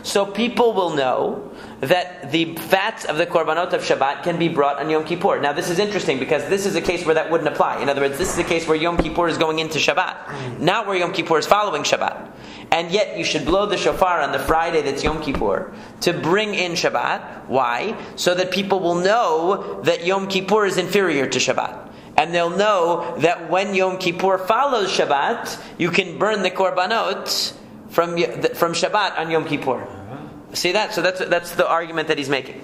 So people will know that the fats of the korbanot of Shabbat can be brought on Yom Kippur. Now this is interesting because this is a case where that wouldn't apply. In other words, this is a case where Yom Kippur is going into Shabbat, not where Yom Kippur is following Shabbat. And yet you should blow the shofar on the Friday that's Yom Kippur to bring in Shabbat. Why? So that people will know that Yom Kippur is inferior to Shabbat. And they'll know that when Yom Kippur follows Shabbat, you can burn the korbanot from Shabbat on Yom Kippur. See that? So that's the argument that he's making.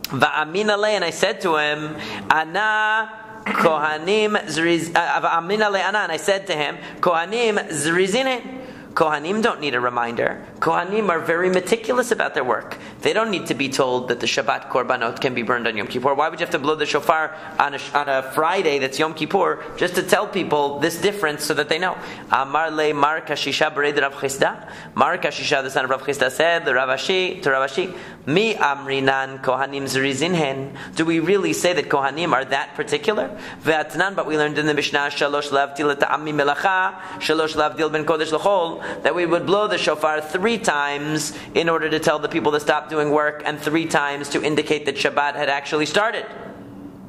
Va'amin alei, and I said to him, Ana kohanim zriz. Va'amin alei ana, and I said to him, Kohanim zrizine. Kohanim don't need a reminder. Kohanim are very meticulous about their work. they don't need to be told that the Shabbat korbanot can be burned on Yom Kippur. Why would you have to blow the shofar on a Friday that's Yom Kippur just to tell people this difference so that they know? Amar le Mar Kashisha bered Rav Chisda. Mar Kashisha, the son of Rav Chisda, said to Rav Ashi, Mi amrinan kohanim zrizinhen. Do we really say that kohanim are that particular? Ve'atnan, but we learned in the Mishnah shalosh lavdil ta'ami melacha, shalosh lavdil ben kodesh l'chol, that we would blow the shofar 3 times in order to tell the people to stop doing work, and 3 times to indicate that Shabbat had actually started.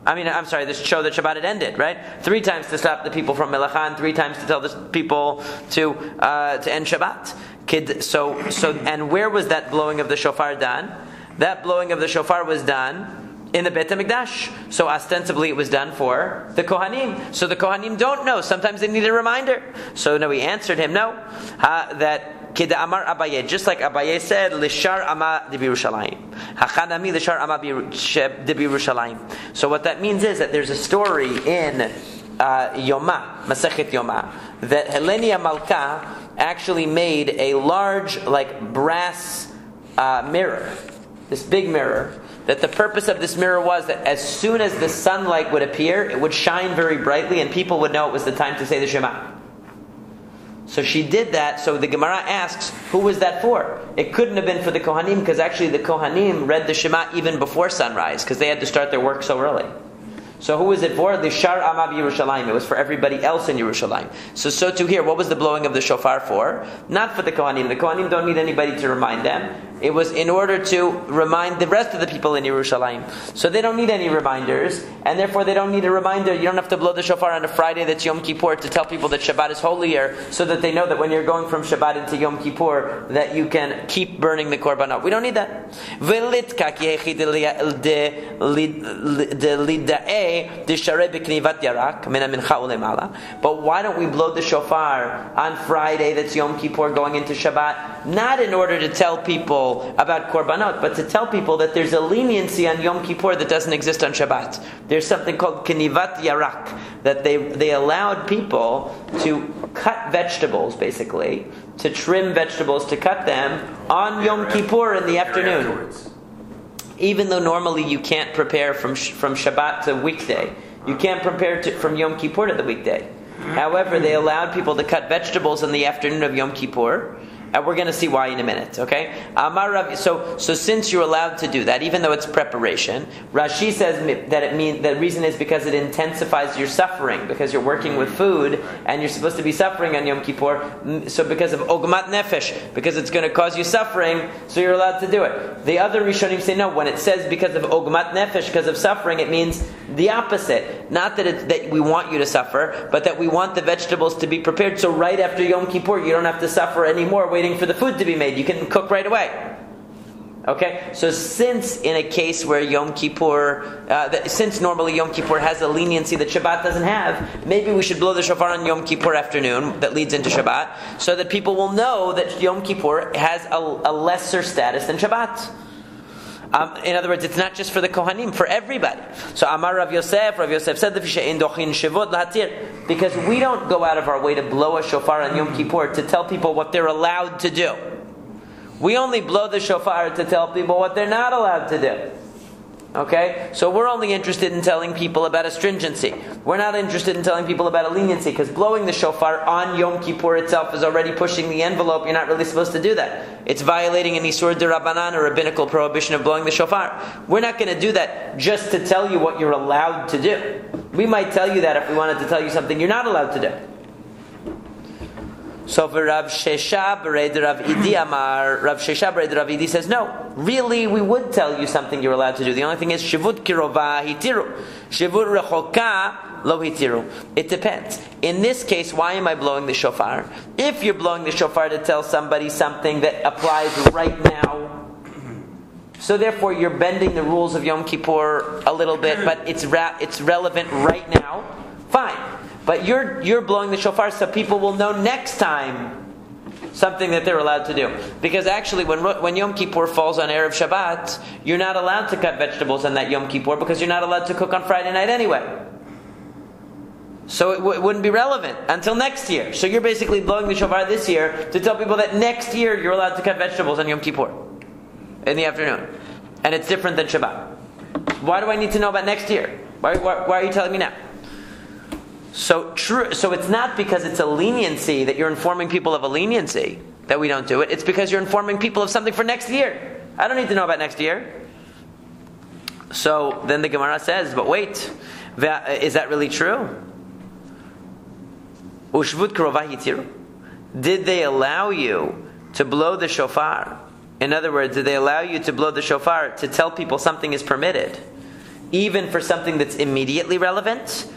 To show that Shabbat had ended, right? 3 times to stop the people from melacha, and 3 times to tell the people to end Shabbat. And where was that blowing of the shofar done? That blowing of the shofar was done in the Beit HaMikdash. So ostensibly it was done for the Kohanim. So the Kohanim don't know. Sometimes they need a reminder. So no, he answered him, no. That Kida Amar Abaye, just like Abaye said, Lishar Ama de Birushalayim. Hachanami Lishar Ama de Birushalayim. So what that means is that there's a story in Yoma, Masekhet Yoma, that Helenia Malka actually made a large, brass mirror, this big mirror, that the purpose of this mirror was that as soon as the sunlight would appear, it would shine very brightly and people would know it was the time to say the Shema. So she did that. So the Gemara asks, who was that for? It couldn't have been for the Kohanim, because actually the Kohanim read the Shema even before sunrise, because they had to start their work so early. So who was it for? The Shar Amab Yerushalayim. It was for everybody else in Yerushalayim. So too here, what was the blowing of the shofar for? Not for the Kohanim. The Kohanim don't need anybody to remind them. It was in order to remind the rest of the people in Yerushalayim. So they don't need any reminders, and therefore they don't need a reminder. You don't have to blow the shofar on a Friday that's Yom Kippur to tell people that Shabbat is holier, so that they know that when you're going from Shabbat into Yom Kippur, that you can keep burning the korbanot. We don't need that. But why don't we blow the shofar on Friday that's Yom Kippur going into Shabbat? Not in order to tell people about korbanot, but to tell people that there's a leniency on Yom Kippur that doesn't exist on Shabbat. There's something called knivat yarak, that they allowed people to cut vegetables, basically, to trim vegetables, to cut them on Yom Kippur in the afternoon. Even though normally you can't prepare from Shabbat to weekday. You can't prepare from Yom Kippur to the weekday. However, they allowed people to cut vegetables in the afternoon of Yom Kippur. And we're going to see why in a minute, okay? So since you're allowed to do that, even though it's preparation, Rashi says that the reason is because it intensifies your suffering, because you're working with food and you're supposed to be suffering on Yom Kippur. So because of ogmat nefesh, because it's going to cause you suffering, so you're allowed to do it. The other Rishonim say no. When it says because of ogmat nefesh, because of suffering, it means the opposite. Not that we want you to suffer, but that we want the vegetables to be prepared. So right after Yom Kippur, you don't have to suffer anymore waiting for the food to be made. You can cook right away. Okay? So since in a case where Yom Kippur, since normally Yom Kippur has a leniency that Shabbat doesn't have, maybe we should blow the shofar on Yom Kippur afternoon that leads into Shabbat, so that people will know that Yom Kippur has a lesser status than Shabbat. In other words, it's not just for the Kohanim, for everybody. So Amar Rav Yosef said, because we don't go out of our way to blow a shofar on Yom Kippur to tell people what they're allowed to do. We only blow the shofar to tell people what they're not allowed to do. Okay? So we're only interested in telling people about a stringency. We're not interested in telling people about a leniency, because blowing the shofar on Yom Kippur itself is already pushing the envelope. You're not really supposed to do that. It's violating an Isur D'Rabbanan, or rabbinical prohibition of blowing the shofar. We're not going to do that just to tell you what you're allowed to do. We might tell you that if we wanted to tell you something you're not allowed to do. So for Rav Shesha Bered Rav Idi Amar, Rav Shesha Bered Rav Idi says, no, really we would tell you something you're allowed to do. The only thing is Shivut Kirova Hitiru, Shivut Rechoka Lo Hitiru. It depends. In this case, why am I blowing the shofar? If you're blowing the shofar to tell somebody something that applies right now, so therefore you're bending the rules of Yom Kippur a little bit, but it's relevant right now, fine. But you're blowing the shofar so people will know next time something that they're allowed to do. Because actually when Yom Kippur falls on Erev Shabbat, you're not allowed to cut vegetables on that Yom Kippur, because you're not allowed to cook on Friday night anyway. So it wouldn't be relevant until next year. So you're basically blowing the shofar this year to tell people that next year you're allowed to cut vegetables on Yom Kippur. in the afternoon, and it's different than Shabbat. Why do I need to know about next year? Why are you telling me now? So it's not because it's a leniency that you're informing people of a leniency that we don't do it. It's because you're informing people of something for next year. I don't need to know about next year. So then the Gemara says, but wait, is that really true? Did they allow you to blow the shofar? In other words, did they allow you to blow the shofar to tell people something is permitted, even for something that's immediately relevant?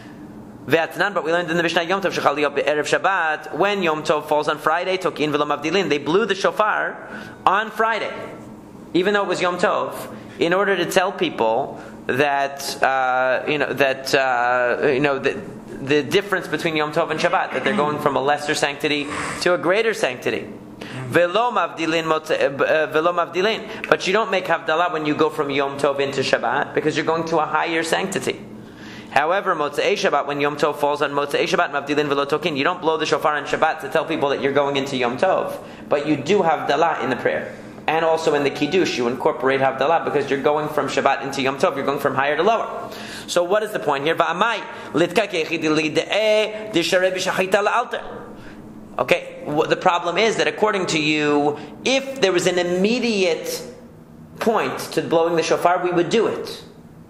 But we learned in the Mishnah Yom Tov Erev Shabbat, when Yom Tov falls on Friday, Tokin v'lo mavdilin, they blew the shofar on Friday, even though it was Yom Tov, in order to tell people that the difference between Yom Tov and Shabbat, that they're going from a lesser sanctity to a greater sanctity. V'lo mavdilin, but you don't make havdalah when you go from Yom Tov into Shabbat, because you're going to a higher sanctity. However, Motzei Shabbat, when Yom Tov falls on Motzei Shabbat, mavdilin v'lo tokin, you don't blow the shofar on Shabbat to tell people that you're going into Yom Tov, but you do havdalah in the prayer. And also in the Kiddush, you incorporate havdalah because you're going from Shabbat into Yom Tov, you're going from higher to lower. So what is the point here? Okay, the problem is that according to you, if there was an immediate point to blowing the shofar, we would do it,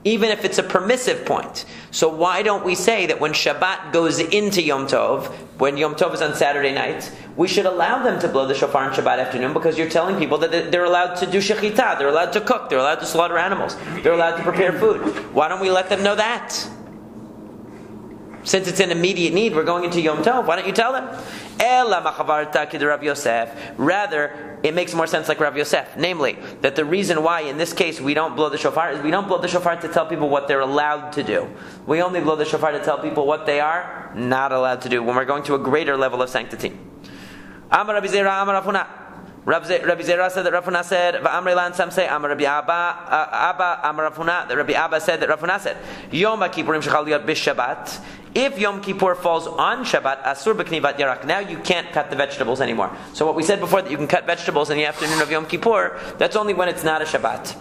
even if it's a permissive point. So why don't we say that when Shabbat goes into Yom Tov, when Yom Tov is on Saturday night, we should allow them to blow the shofar on Shabbat afternoon, because you're telling people that they're allowed to do shechita, they're allowed to cook, they're allowed to slaughter animals, they're allowed to prepare food. Why don't we let them know that? Since it's an immediate need, we're going into Yom Tov, why don't you tell them? Rather, it makes more sense like Rav Yosef. Namely, that the reason why in this case we don't blow the shofar is we don't blow the shofar to tell people what they're allowed to do. We only blow the shofar to tell people what they are not allowed to do when we're going to a greater level of sanctity. Amar Rabbi Zera, Amar Rav Huna. Rabbi Zera said that Rav Huna said, V'amrei lan, some say, Amar Rabbi Abba, Amar Rav Huna, that Rabbi Abba said that Rav Huna said, Yom HaKippurim shechal liyot b'Shabbat. If Yom Kippur falls on Shabbat, asur b'knivat yarak. Now you can't cut the vegetables anymore. So what we said before, that you can cut vegetables in the afternoon of Yom Kippur, that's only when it's not a Shabbat.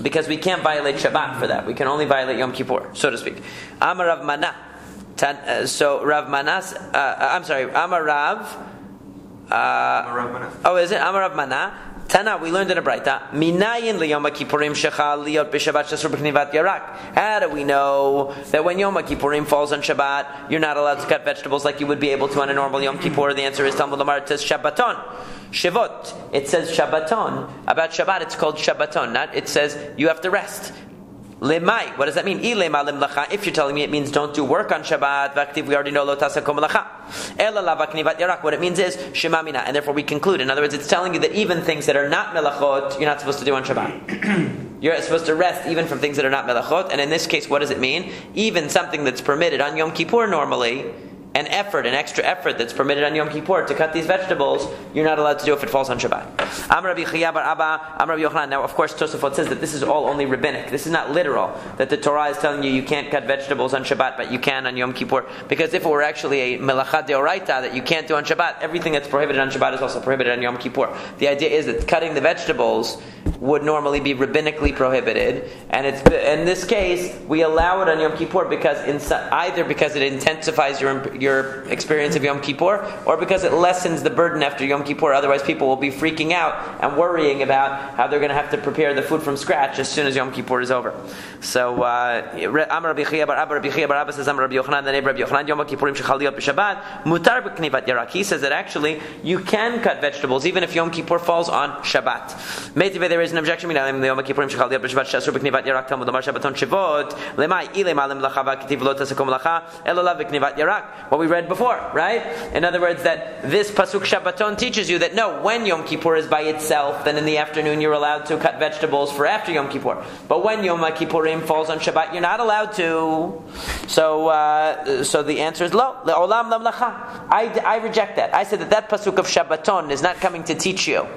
Because we can't violate Shabbat for that. We can only violate Yom Kippur, so to speak. Amar Rav Mana. So Rav Manas, Amar Rav. Is it Amar Rav Mana? Tana, we learned in a Braita. Minayin liyom kippurim shechal liyot b'Shabbat shasur b'knivat yarak. How do we know that when Yom Kippurim falls on Shabbat, you're not allowed to cut vegetables like you would be able to on a normal Yom Kippur? The answer is Talmud Lomar. It says Shabbaton, Shivot. It says Shabbaton. About Shabbat, it's called Shabbaton. Not. It says you have to rest. Lemai. What does that mean? If you're telling me it means don't do work on Shabbat, v'aktiv, we already know lo tasakom melacha. Ela la v'knivat yarak. What it means is shema mina, and therefore we conclude. In other words, it's telling you that even things that are not melachot, you're not supposed to do on Shabbat. You're supposed to rest even from things that are not melachot. And in this case, what does it mean? Even something that's permitted on Yom Kippur normally, an extra effort that's permitted on Yom Kippur to cut these vegetables, you're not allowed to do if it falls on Shabbat. Amar Rabbi Chiya bar Abba, Amar Rabbi Yochanan. Now, of course, Tosafot says that this is all only rabbinic. This is not literal, that the Torah is telling you can't cut vegetables on Shabbat, but you can on Yom Kippur. Because if it were actually a melacha deoraita that you can't do on Shabbat, everything that's prohibited on Shabbat is also prohibited on Yom Kippur. The idea is that cutting the vegetables would normally be rabbinically prohibited, and it's in this case we allow it on Yom Kippur because either because it intensifies your experience of Yom Kippur, or because it lessens the burden after Yom Kippur. Otherwise, people will be freaking out and worrying about how they're going to have to prepare the food from scratch as soon as Yom Kippur is over. So, Amar Rabbi Chiya bar Abba says, Amar Rabbi Yochanan, the neighbor Rabbi Yochanan, Yom Kippurim shechal liyot b'Shabbat, mutar b'knivat yarak. He says that actually you can cut vegetables even if Yom Kippur falls on Shabbat. Meitive, there is an objection. Yom Kippurim shechal liyot b'Shabbat shasur b'knivat yarak. Talmud Omar Shabbaton shivot lemai ilema lemlacha v'ketiv lo tasakom melacha ela b'knivat yarak. What we read before, right? In other words, that this pasuk Shabbaton teaches you that no, when Yom Kippur is by itself, then in the afternoon you're allowed to cut vegetables for after Yom Kippur. But when Yom Kippurim falls on Shabbat, you're not allowed to. So the answer is lo le'olam lemlacha. I reject that. I said that pasuk of Shabbaton is not coming to teach you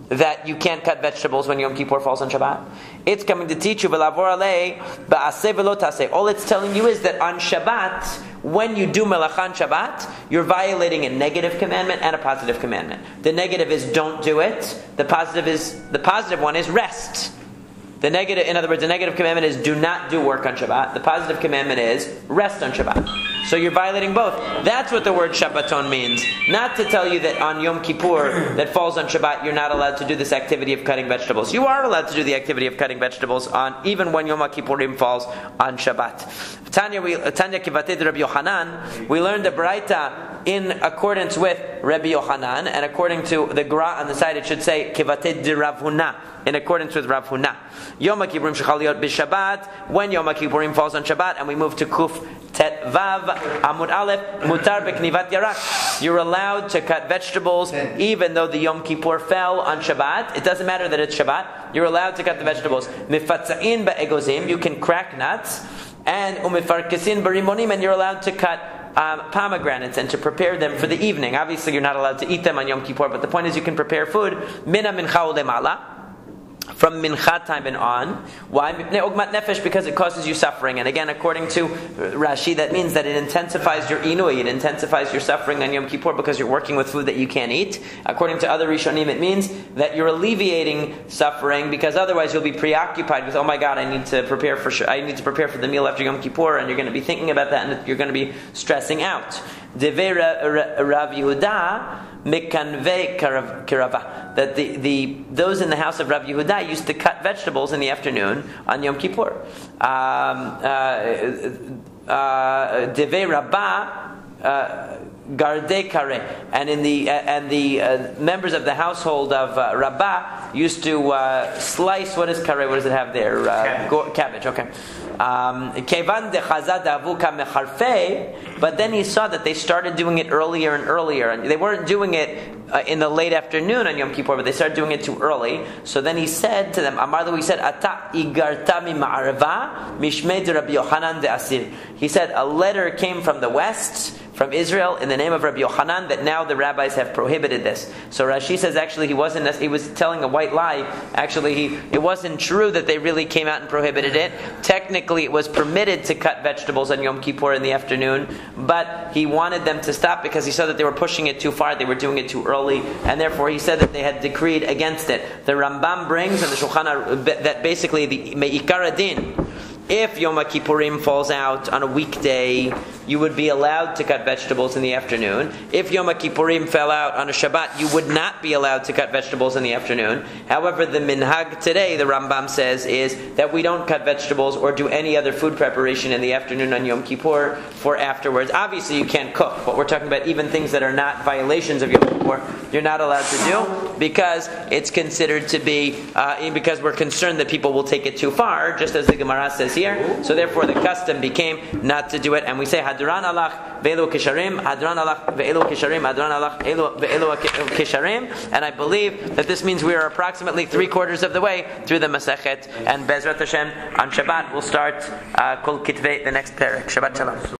that you can't cut vegetables when Yom Kippur falls on Shabbat. It's coming to teach you, all it's telling you is that on Shabbat, when you do melacha on Shabbat, you're violating a negative commandment and a positive commandment. The negative is don't do it. The positive one is rest. In other words, the negative commandment is do not do work on Shabbat. The positive commandment is rest on Shabbat. So you're violating both. That's what the word Shabbaton means. Not to tell you that on Yom Kippur, that falls on Shabbat, you're not allowed to do this activity of cutting vegetables. You are allowed to do the activity of cutting vegetables even when Yom Kippurim falls on Shabbat. Tanya Kivatid Rabbi Yochanan, we learned the Braita in accordance with Rabbi Yochanan, and according to the Gra on the side, it should say Kivatid Rav Huna, in accordance with Rav Huna. Yom Kippurim Shechaliyot b'Shabbat, when Yom Kippurim falls on Shabbat, and we move to Kuf Tet Vav Amud Aleph, Mutar B'Knivat Yarak. You're allowed to cut vegetables even though the Yom Kippur fell on Shabbat. It doesn't matter that it's Shabbat. You're allowed to cut the vegetables. Mifatza'in ba'egozim, you can crack nuts, and umifarkesin b'rimonim, and you're allowed to cut pomegranates and to prepare them for the evening. Obviously, you're not allowed to eat them on Yom Kippur, but the point is you can prepare food. Mina mincha ulemala, from mincha time and on. Why? Because it causes you suffering. And again, according to Rashi, that means that it intensifies your inui, it intensifies your suffering on Yom Kippur because you're working with food that you can't eat. According to other Rishonim, it means that you're alleviating suffering because otherwise you'll be preoccupied with, oh my God, I need to prepare for the meal after Yom Kippur, and you're going to be thinking about that, and you're going to be stressing out. Devei Rav Yehuda Mikanvei Kirava, that those in the house of Rav Yehuda used to cut vegetables in the afternoon on Yom Kippur. Devei Rabbah Garde Kare, and the members of the household of Rabbah used to slice. What is kare? What does it have there? Cabbage. Okay. But then he saw that they started doing it earlier and earlier, and they weren't doing it in the late afternoon on Yom Kippur, but they started doing it too early. So then he said to them, he said, Ata igartami ma'arva mishmei de Rabbi Yochanan de Asir. He said, a letter came from the west, from Israel, in the name of Rabbi Yochanan, that now the rabbis have prohibited this. So Rashi says actually he was telling a white lie. Actually, it wasn't true that they really came out and prohibited it. Technically, it was permitted to cut vegetables on Yom Kippur in the afternoon, but he wanted them to stop because he saw that they were pushing it too far, they were doing it too early, and therefore he said that they had decreed against it. The Rambam brings in the Shulchan Aruch that basically the Me'ikar Adin, if Yom Kippurim falls out on a weekday, you would be allowed to cut vegetables in the afternoon. If Yom Kippurim fell out on a Shabbat, you would not be allowed to cut vegetables in the afternoon. However, the minhag today, the Rambam says, is that we don't cut vegetables or do any other food preparation in the afternoon on Yom Kippur for afterwards. Obviously, you can't cook, but we're talking about even things that are not violations of Yom Kippur, you're not allowed to do because it's considered to be, because we're concerned that people will take it too far, just as the Gemara says here. So therefore the custom became not to do it, and we say Hadran alach ve'elu kisharim, Hadran alach ve'elu kisharim, Hadran alach ve'elu kisharim, and I believe that this means we are approximately 3/4 of the way through the Masechet, and Bezrat Hashem on Shabbat we'll start Kol Kitvei, the next parak. Shabbat Shalom.